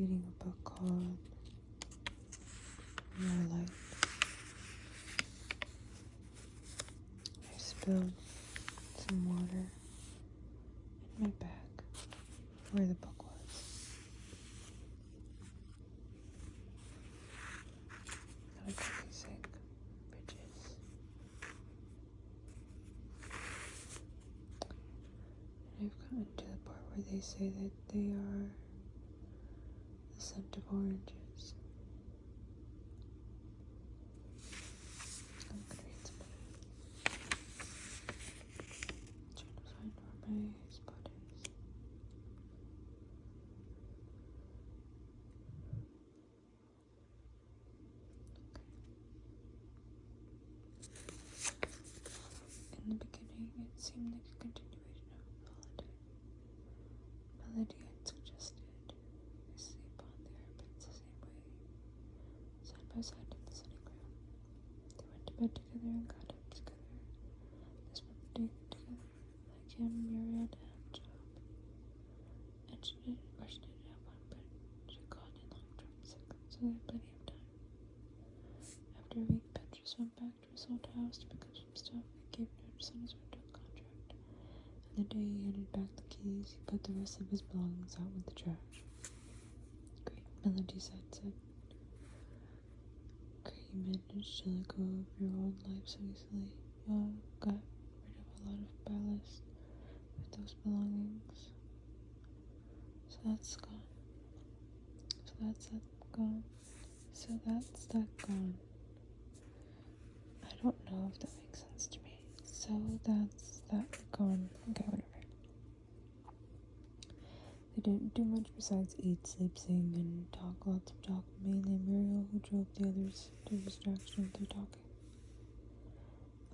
reading a book called Your Light. I spilled some water in my bag where the book was. I was really sick, bitches. And I've gotten to the part where they say that they are the scent of oranges. I'm gonna read some of it. Trying to find where my spot is. In the beginning, it seemed like a continuation of Holiday. Melody had suggested we sleep on the airplanes the same way, side by side in the sitting room. They went to bed together and got up together. They spent the day together, like him, Muriel, and Job. And she didn't have one, but she called in long-term sick, so they had plenty of time. After a week, Petrus went back to his old house to pick up some stuff and gave notice on his rental contract. And the day he handed back the keys, he put the rest of his belongings out with the trash. Great, Melody said. Great, you managed to let go of your old life so easily. You all got rid of a lot of ballast with those belongings. So that's gone. So that's that gone. I don't know if that makes sense to me. So that's that gone. Okay, whatever. They didn't do much besides eat, sleep, sing, and talk. Lots of talk. Mainly Muriel, who drove the others to distraction through talking.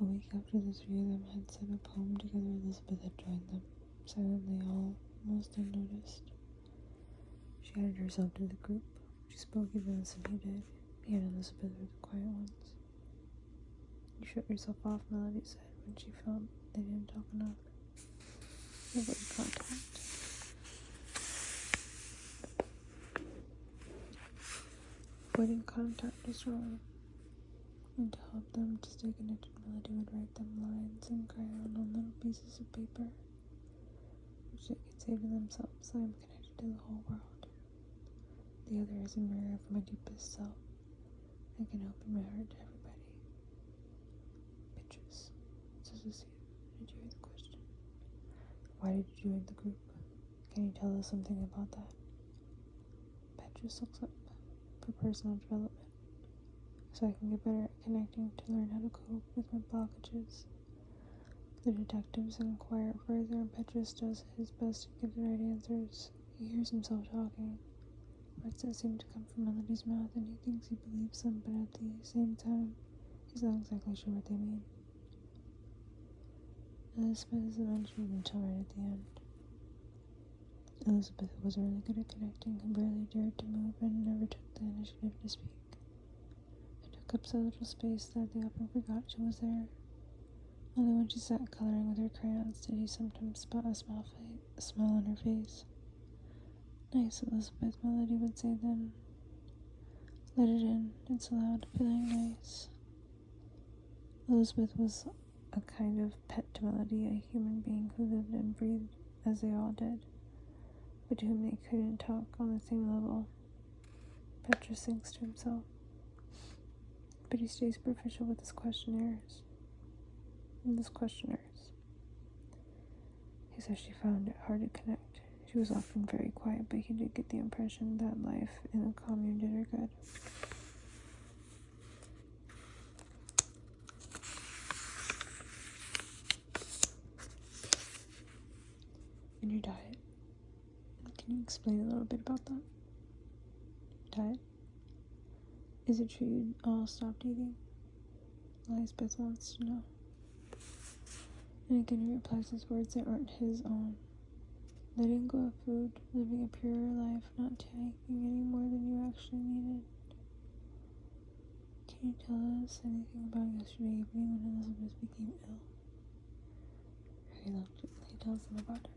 A week after the three of them had said a poem together, Elizabeth had joined them, silently, almost unnoticed. She added herself to the group. She spoke even less than he did. He and Elizabeth were the quiet ones. You shut yourself off, Melody said, when she felt they didn't talk enough. Avoid contact. Avoiding contact was wrong. And to help them to stay connected, Melody would write them lines in crayon on little pieces of paper, which they could say to themselves, I am connected to the whole world. The other is a mirror of my deepest self. I can open my heart to everybody. Bitches, says Lucia. Did you hear the question? Why did you join the group? Can you tell us something about that? Petrus looks up for personal development, so I can get better at connecting to learn how to cope with my blockages. The detectives inquire further, and Petrus does his best to give the right answers. He hears himself talking. Words that seem to come from Melody's mouth, and he thinks he believes them, but at the same time, he's not exactly sure what they mean. Elizabeth isn't mentioned until right at the end. Elizabeth was really good at connecting, who barely dared to move and never took the initiative to speak. It took up so little space that they often forgot she was there. Only when she sat coloring with her crayons did he sometimes spot a smile on her face. Nice, Elizabeth, Melody would say then. Let it in, it's loud, feeling nice. Elizabeth was a kind of pet to Melody, a human being who lived and breathed as they all did, but to whom they couldn't talk on the same level. Petrus thinks to himself, but he stays superficial with his questionnaires. He says she found it hard to connect. She was often very quiet, but he did get the impression that life in the commune did her good. And your diet. Can you explain a little bit about that? Diet? Is it true you all stopped eating? Elizabeth wants to know. And again he replies his words that aren't his own. Letting go of food, living a purer life, not taking any more than you actually needed. Can you tell us anything about yesterday evening when Elizabeth became ill? Very reluctantly tells them about it.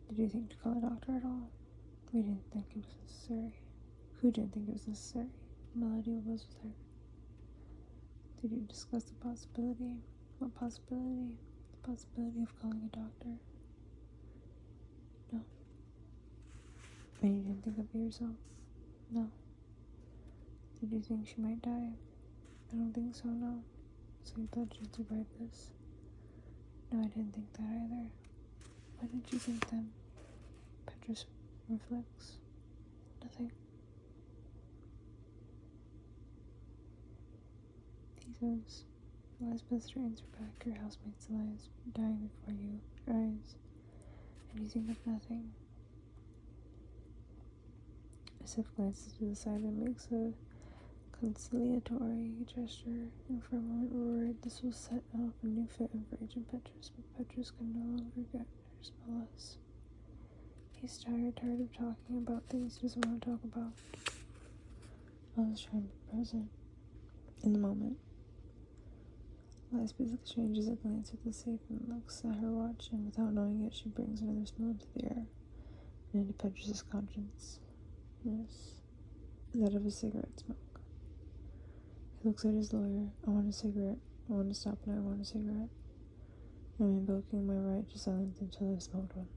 Did you think to call a doctor at all? We didn't think it was necessary. Who didn't think it was necessary? Melody was with her. Did you discuss the possibility? What possibility? The possibility of calling a doctor? No. And you didn't think of it yourself? No. Did you think she might die? I don't think so, no. So you thought she'd survive this? No, I didn't think that either. What did you think then? Petrus reflects. Nothing. He says, Elizabeth straightens her back. Your housemate's alive, dying before you, your eyes. And you think of nothing. Sif glances to the side and makes a conciliatory gesture, and for a moment roared. This will set off a new fit of rage in Petrus, but Petrus can no longer get her smell less. He's tired of talking about things he doesn't want to talk about. Always trying to be present in the moment. Lisbeth exchanges a glance at the safe and looks at her watch, and without knowing it, she brings another smell into the air and into Petrus's conscience. Yes, that of a cigarette smoke. He looks at his lawyer. I want a cigarette. I want to stop now. I want a cigarette. I'm invoking my right to silence until I've smoked one.